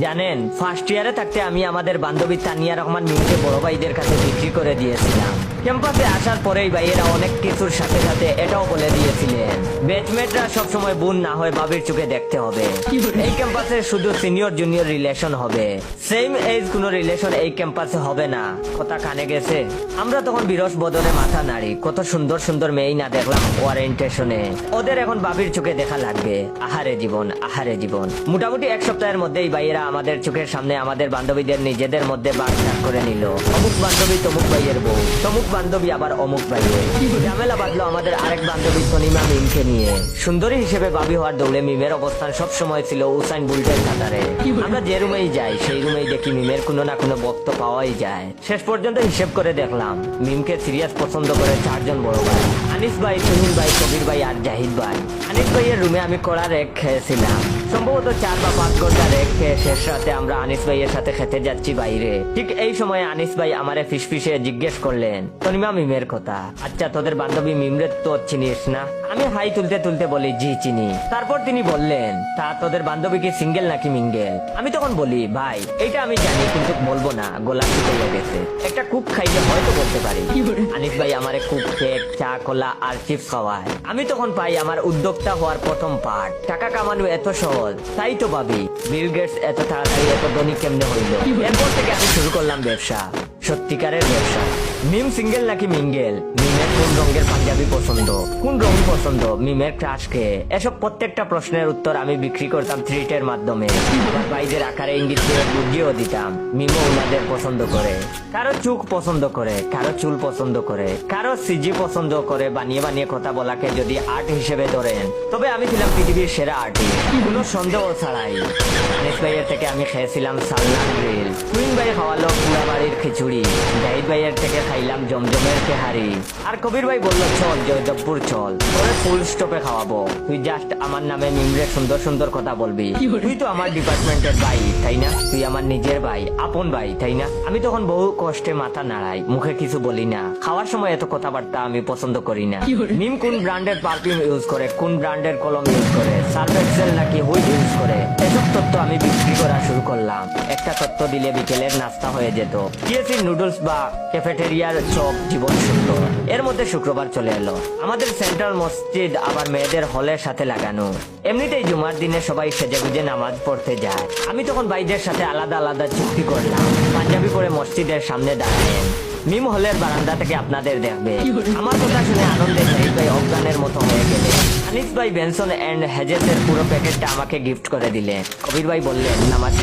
জানেন, ফার্স্ট ইয়ারে থাকতে আমি আমাদের বান্ধবী তানিয়া রহমান মিমকে বড় ভাইদের কাছে বিক্রি করে দিয়েছিলাম। ক্যাম্পাসে আসার পরেই ভাইয়েরা অনেক কিছুর সাথে সাথে এটাও বলে দিয়েছিলেন, ব্যাচমেটরা সবসময় বোন না হয় বাবির চোখে দেখতে হবে। এই ক্যাম্পাসে শুধু সিনিয়র জুনিয়র রিলেশন হবে, সেম এজ কোনো রিলেশন এই ক্যাম্পাসে হবে না। কথা কানে গেছে? আমরা তখন বিরস বদনে মাথা নাড়ি, কত সুন্দর সুন্দর মেয়ে না দেখলাম ওয়ারেন্টেশনে। ওদের এখন বাবির চোখে দেখা লাগবে। আহারে জীবন, আহারে জীবন। মোটামুটি এক সপ্তাহের মধ্যেই ভাইয়েরা আমাদের চোখের সামনে আমাদের বান্ধবীদের নিজেদের মধ্যে বাদ করে নিল। অমুক বান্ধবী তমুক ভাইয়ের বউ, তমুক বান্ধবী আবার অমুক ভাইয়ের। ঝামেলা বাঁধলো আমাদের আরেক বান্ধবী তনিমা মিমকে নিয়ে। সুন্দরী হিসেবে ভাবি হওয়ার দৌড়ে মিমের অবস্থান সব সময় ছিল উসাইন বুল্টের কাতারে। আমরা যে রুমেই যাই সেই রুমেই দেখি মিমের কোনো না কোনো বক্ত পাওয়াই যায়। শেষ পর্যন্ত হিসেব করে দেখলাম মিমকে সিরিয়াস পছন্দ করে 4 জন বড় ভাই, আনিস ভাই, তুহিন ভাই, কবির ভাই আর জাহিদ ভাই। আনিস ভাইয়ের রুমে আমি কড়া রেক খেয়েছিলাম। সম্ভবত 4 বা 5 ঘন্টা রেক খেয়ে শেষ রাতে আমরা আনিস ভাইয়ের সাথে খেতে যাচ্ছি বাইরে। ঠিক এই সময় আনিস ভাই আমারে ফিসফিসে জিজ্ঞেস করলেন তনিমা মিমের কথা। আচ্ছা, তোদের বান্ধবী মিমরে তো চিনিস না? আমি হাই তুলতে তুলতে বলি জি চিনি। তারপর তিনি বললেন, তা তোদের বান্ধবী কি সিঙ্গেল নাকি মিঙ্গেল? আমি তখন বলি, ভাই এইটা আমি জানি কিন্তু বলবো না, গোলা শুকিয়ে গেছে, একটা কুক খাইলে হয়তো বলতে পারি। আনিস ভাই আমারে কুক, কেক, চা, কলা আর চিপস খাওয়ায়। আমি তখন পাই আমার উদ্যোক্তা হওয়ার প্রথম পার্ট। টাকা কামানো এত সহজ, তাই তো ভাবি বিল গেটস এত তাড়াতাড়ি এত ধনী কেমনে হইল। এরপর থেকে আমি শুরু করলাম ব্যবসা, সত্যিকারের ব্যবসা। মিম সিঙ্গেল নাকি মিঙ্গেল, মিমের কোন রঙের পাঞ্জাবি পছন্দ, কোন রং পছন্দ, মিমের ক্রাশ কে, এসব প্রত্যেকটা প্রশ্নের উত্তর আমি বিক্রি করতাম থ্রিটের মাধ্যমে। ভাইদের আকারে ইঙ্গিত করে বুঝিয়েও দিতাম মিমও ওনাদের পছন্দ করে। কারো চোখ পছন্দ করে, কারো চুল পছন্দ করে, কারো সিজি পছন্দ করে। বানিয়ে বানিয়ে কথা বলাকে যদি আর্ট হিসেবে ধরেন তবে আমি ছিলাম পৃথিবীর সেরা আর্টিস্ট, কোনো সন্দেহ ছাড়াই। আনিস ভাইয়ের থেকে আমি খেয়েছিলাম সালনান গ্রিল, তুহিন ভাই খাওয়ালো পুরা বাড়ির খিচুড়ি, জাহিদ ভাইয়ের থেকে খাইলাম জমজমের তেহারি, আর কবির ভাই বললো চল জয়দেবপুর চল, ওরে ফুল স্টপে খাওয়াবো, তুই জাস্ট আমার নামে মিমরে সুন্দর সুন্দর কথা বলবি। তুই তো আমার ডিপার্টমেন্টের ভাই তাই না, তুই আমার নিজের ভাই, আপন ভাই তাই না? আমি তখন বহু কষ্টে মাথা নাড়াই, মুখে কিছু বলি না। খাওয়ার সময় এত কথাবার্তা আমি পছন্দ করি না। মিম কোন ব্র্যান্ডের পারফিউম ইউজ করে, কোন ব্র্যান্ডের কলম ইউজ করে, সার্ফ এক্সেল নাকি হুইল ইউজ করে, এসব তথ্য আমি বিক্রি করা শুরু করলাম। একটা তথ্য দিলে বিকেলের নাস্তা হয়ে যেত। টিএসসি নুডলস বা ক্যাফেটেরিয়ার চপ জীবন সুন্দর। এর মধ্যে শুক্রবার চলে এলো, আমাদের সেন্ট্রাল মসজিদ আবার মেয়েদের হলের সাথে লাগানো। এমনিতেই জুমার দিনে সবাই সেজে গুজে নামাজ পড়তে যায়। আমি তখন ভাইদের সাথে আলাদা আলাদা চুক্তি করলাম, পাঞ্জাবি পরে মসজিদের সামনে দাঁড়ালেন। মিম হলের বারান্দা থেকে আপনাদের দেখবে। আমার কথা শুনে আনন্দে জাহিদ ভাই অজ্ঞানের মতো হয়ে গেলেন। আনিস ভাই বেনসন এন্ড হেজেসের পুরো প্যাকেটটা আমাকে গিফট করে দিলেন। কবির ভাই বললেন নামাজ